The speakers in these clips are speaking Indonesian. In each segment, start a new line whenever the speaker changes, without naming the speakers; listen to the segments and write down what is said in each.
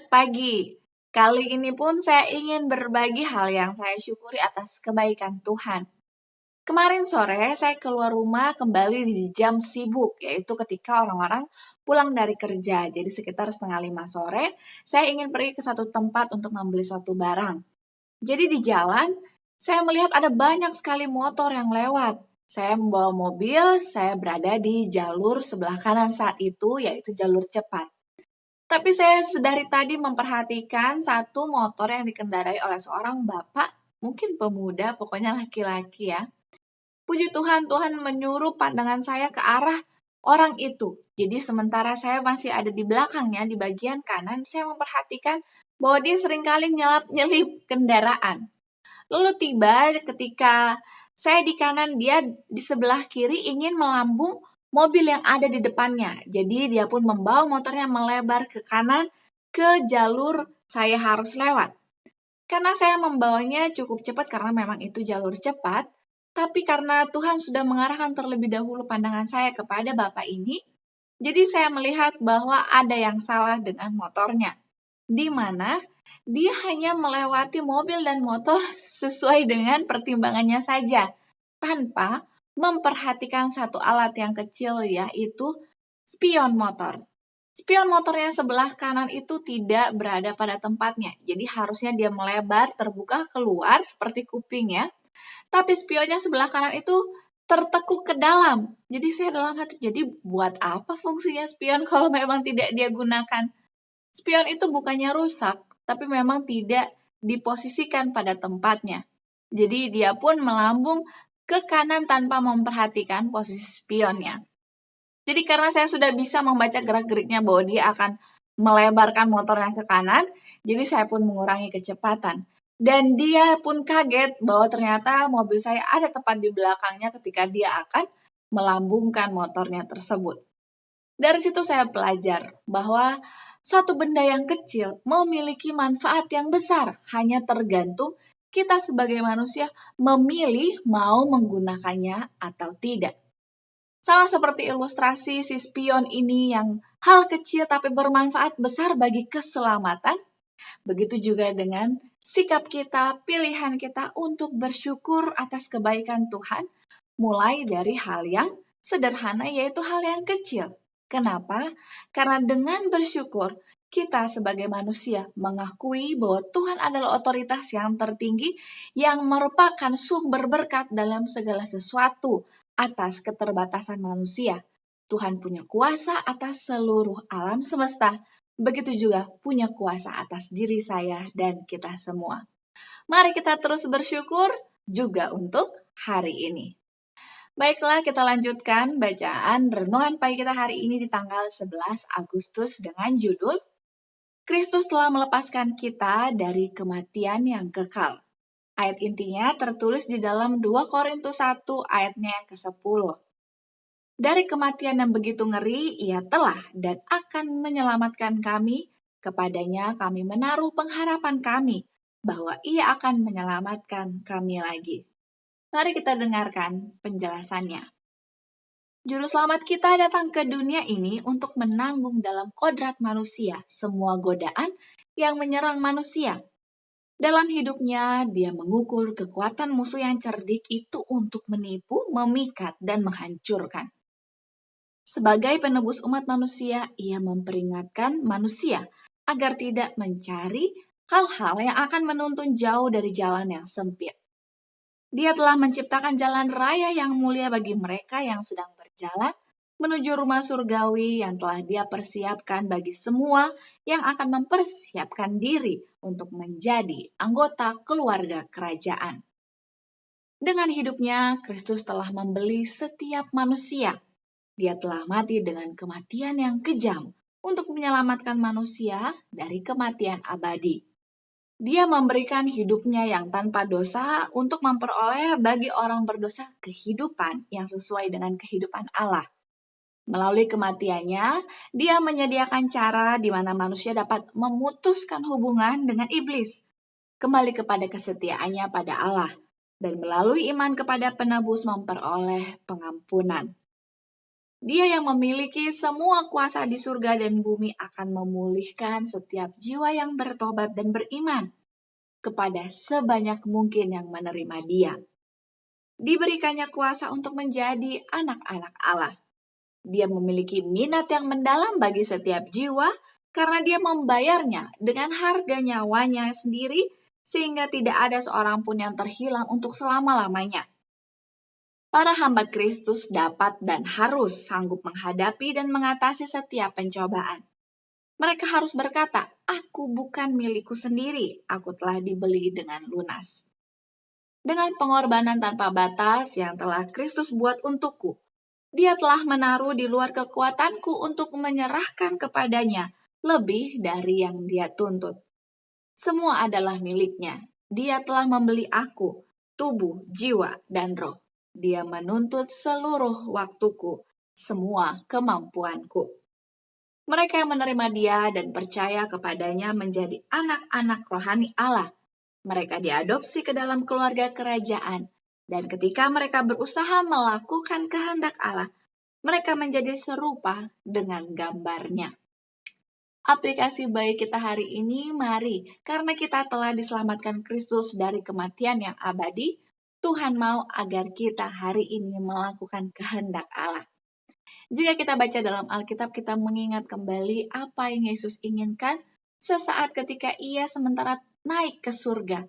Selamat pagi. Kali ini pun saya ingin berbagi hal yang saya syukuri atas kebaikan Tuhan. Kemarin sore saya keluar rumah kembali di jam sibuk, yaitu ketika orang-orang pulang dari kerja. Jadi sekitar setengah 5 sore, saya ingin pergi ke satu tempat untuk membeli suatu barang. Jadi di jalan, saya melihat ada banyak sekali motor yang lewat. Saya membawa mobil, saya berada di jalur sebelah kanan saat itu, yaitu jalur cepat. Tapi saya sedari tadi memperhatikan satu motor yang dikendarai oleh seorang bapak, mungkin pemuda, pokoknya laki-laki ya. Puji Tuhan, Tuhan menyuruh pandangan saya ke arah orang itu. Jadi sementara saya masih ada di belakangnya, di bagian kanan, saya memperhatikan bahwa dia seringkali nyelip kendaraan. Lalu tiba ketika saya di kanan, dia di sebelah kiri ingin melambung mobil yang ada di depannya. Jadi dia pun membawa motornya melebar ke kanan ke jalur saya harus lewat. Karena saya membawanya cukup cepat karena memang itu jalur cepat, tapi karena Tuhan sudah mengarahkan terlebih dahulu pandangan saya kepada Bapak ini, jadi saya melihat bahwa ada yang salah dengan motornya. Di mana dia hanya melewati mobil dan motor sesuai dengan pertimbangannya saja, tanpa memperhatikan satu alat yang kecil, yaitu spion motor. Spion motornya sebelah kanan itu tidak berada pada tempatnya, jadi harusnya dia melebar, terbuka keluar seperti kuping ya. Tapi spionnya sebelah kanan itu tertekuk ke dalam. Jadi saya dalam hati, jadi buat apa fungsinya spion kalau memang tidak dia gunakan? Spion itu bukannya rusak, tapi memang tidak diposisikan pada tempatnya. Jadi dia pun melambung ke kanan tanpa memperhatikan posisi spionnya. Jadi karena saya sudah bisa membaca gerak-geriknya bahwa dia akan melebarkan motornya ke kanan, jadi saya pun mengurangi kecepatan. Dan dia pun kaget bahwa ternyata mobil saya ada tepat di belakangnya ketika dia akan melambungkan motornya tersebut. Dari situ saya belajar bahwa satu benda yang kecil memiliki manfaat yang besar, hanya tergantung kita sebagai manusia memilih mau menggunakannya atau tidak. Sama seperti ilustrasi si spion ini yang hal kecil tapi bermanfaat besar bagi keselamatan, begitu juga dengan sikap kita, pilihan kita untuk bersyukur atas kebaikan Tuhan, mulai dari hal yang sederhana yaitu hal yang kecil. Kenapa? Karena dengan bersyukur, kita sebagai manusia mengakui bahwa Tuhan adalah otoritas yang tertinggi yang merupakan sumber berkat dalam segala sesuatu atas keterbatasan manusia. Tuhan punya kuasa atas seluruh alam semesta, begitu juga punya kuasa atas diri saya dan kita semua. Mari kita terus bersyukur juga untuk hari ini. Baiklah, kita lanjutkan bacaan renungan pagi kita hari ini di tanggal 11 Agustus dengan judul Kristus telah melepaskan kita dari kematian yang kekal. Ayat intinya tertulis di dalam 2 Korintus 1 ayatnya yang ke-10. Dari kematian yang begitu ngeri, ia telah dan akan menyelamatkan kami. Kepadanya kami menaruh pengharapan kami bahwa ia akan menyelamatkan kami lagi. Mari kita dengarkan penjelasannya. Juru selamat kita datang ke dunia ini untuk menanggung dalam kodrat manusia semua godaan yang menyerang manusia. Dalam hidupnya, dia mengukur kekuatan musuh yang cerdik itu untuk menipu, memikat, dan menghancurkan. Sebagai penebus umat manusia, ia memperingatkan manusia agar tidak mencari hal-hal yang akan menuntun jauh dari jalan yang sempit. Dia telah menciptakan jalan raya yang mulia bagi mereka yang sedang berjalan menuju rumah surgawi yang telah dia persiapkan bagi semua yang akan mempersiapkan diri untuk menjadi anggota keluarga kerajaan. Dengan hidupnya, Kristus telah membeli setiap manusia. Dia telah mati dengan kematian yang kejam untuk menyelamatkan manusia dari kematian abadi. Dia memberikan hidupnya yang tanpa dosa untuk memperoleh bagi orang berdosa kehidupan yang sesuai dengan kehidupan Allah. Melalui kematiannya, dia menyediakan cara di mana manusia dapat memutuskan hubungan dengan iblis, kembali kepada kesetiaannya pada Allah, dan melalui iman kepada penebus memperoleh pengampunan. Dia yang memiliki semua kuasa di surga dan bumi akan memulihkan setiap jiwa yang bertobat dan beriman kepada sebanyak mungkin yang menerima Dia. Diberikannya kuasa untuk menjadi anak-anak Allah. Dia memiliki minat yang mendalam bagi setiap jiwa karena dia membayarnya dengan harga nyawanya sendiri sehingga tidak ada seorang pun yang terhilang untuk selama-lamanya. Para hamba Kristus dapat dan harus sanggup menghadapi dan mengatasi setiap pencobaan. Mereka harus berkata, "Aku bukan milikku sendiri, aku telah dibeli dengan lunas." Dengan pengorbanan tanpa batas yang telah Kristus buat untukku, Dia telah menaruh di luar kekuatanku untuk menyerahkan kepadanya lebih dari yang Dia tuntut. Semua adalah miliknya. Dia telah membeli aku, tubuh, jiwa, dan roh. Dia menuntut seluruh waktuku, semua kemampuanku. Mereka yang menerima Dia dan percaya kepadanya menjadi anak-anak rohani Allah. Mereka diadopsi ke dalam keluarga kerajaan, dan ketika mereka berusaha melakukan kehendak Allah, mereka menjadi serupa dengan gambarnya. Aplikasi baik kita hari ini, mari, karena kita telah diselamatkan Kristus dari kematian yang abadi, Tuhan mau agar kita hari ini melakukan kehendak Allah. Jika kita baca dalam Alkitab, kita mengingat kembali apa yang Yesus inginkan sesaat ketika Ia sementara naik ke surga.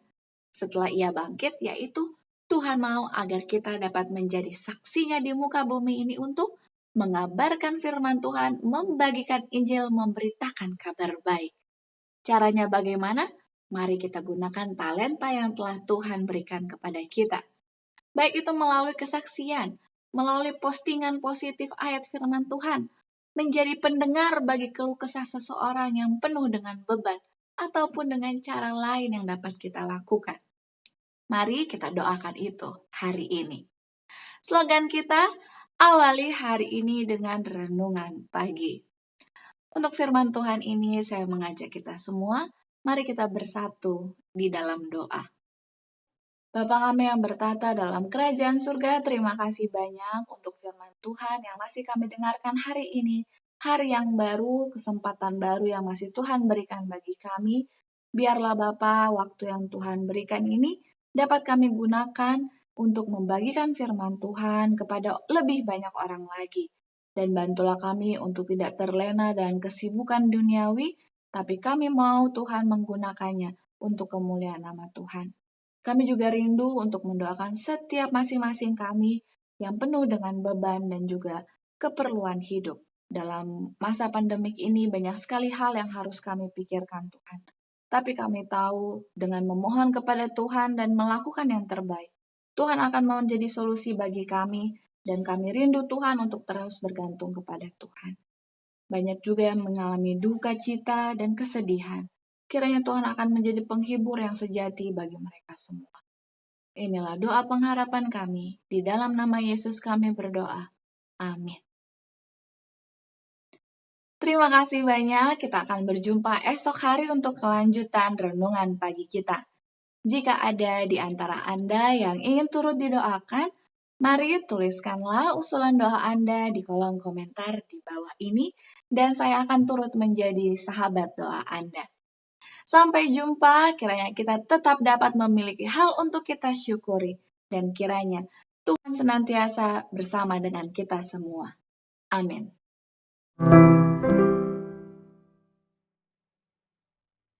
Setelah Ia bangkit, yaitu Tuhan mau agar kita dapat menjadi saksinya di muka bumi ini untuk mengabarkan firman Tuhan, membagikan Injil, memberitakan kabar baik. Caranya bagaimana? Mari kita gunakan talenta yang telah Tuhan berikan kepada kita. Baik itu melalui kesaksian, melalui postingan positif ayat firman Tuhan, menjadi pendengar bagi keluh kesah seseorang yang penuh dengan beban, ataupun dengan cara lain yang dapat kita lakukan. Mari kita doakan itu hari ini. Slogan kita, awali hari ini dengan renungan pagi. Untuk firman Tuhan ini saya mengajak kita semua, mari kita bersatu di dalam doa. Bapa kami yang bertata dalam kerajaan surga, terima kasih banyak untuk firman Tuhan yang masih kami dengarkan hari ini. Hari yang baru, kesempatan baru yang masih Tuhan berikan bagi kami. Biarlah Bapa, waktu yang Tuhan berikan ini dapat kami gunakan untuk membagikan firman Tuhan kepada lebih banyak orang lagi. Dan bantulah kami untuk tidak terlena dan kesibukan duniawi, tapi kami mau Tuhan menggunakannya untuk kemuliaan nama Tuhan. Kami juga rindu untuk mendoakan setiap masing-masing kami yang penuh dengan beban dan juga keperluan hidup. Dalam masa pandemik ini banyak sekali hal yang harus kami pikirkan Tuhan. Tapi kami tahu dengan memohon kepada Tuhan dan melakukan yang terbaik, Tuhan akan menjadi solusi bagi kami dan kami rindu Tuhan untuk terus bergantung kepada Tuhan. Banyak juga yang mengalami duka cita dan kesedihan. Kiranya Tuhan akan menjadi penghibur yang sejati bagi mereka semua. Inilah doa pengharapan kami. Di dalam nama Yesus kami berdoa. Amin. Terima kasih banyak. Kita akan berjumpa esok hari untuk kelanjutan renungan pagi kita. Jika ada di antara Anda yang ingin turut didoakan, mari tuliskanlah usulan doa Anda di kolom komentar di bawah ini, dan saya akan turut menjadi sahabat doa Anda. Sampai jumpa, kiranya kita tetap dapat memiliki hal untuk kita syukuri, dan kiranya Tuhan senantiasa bersama dengan kita semua. Amin.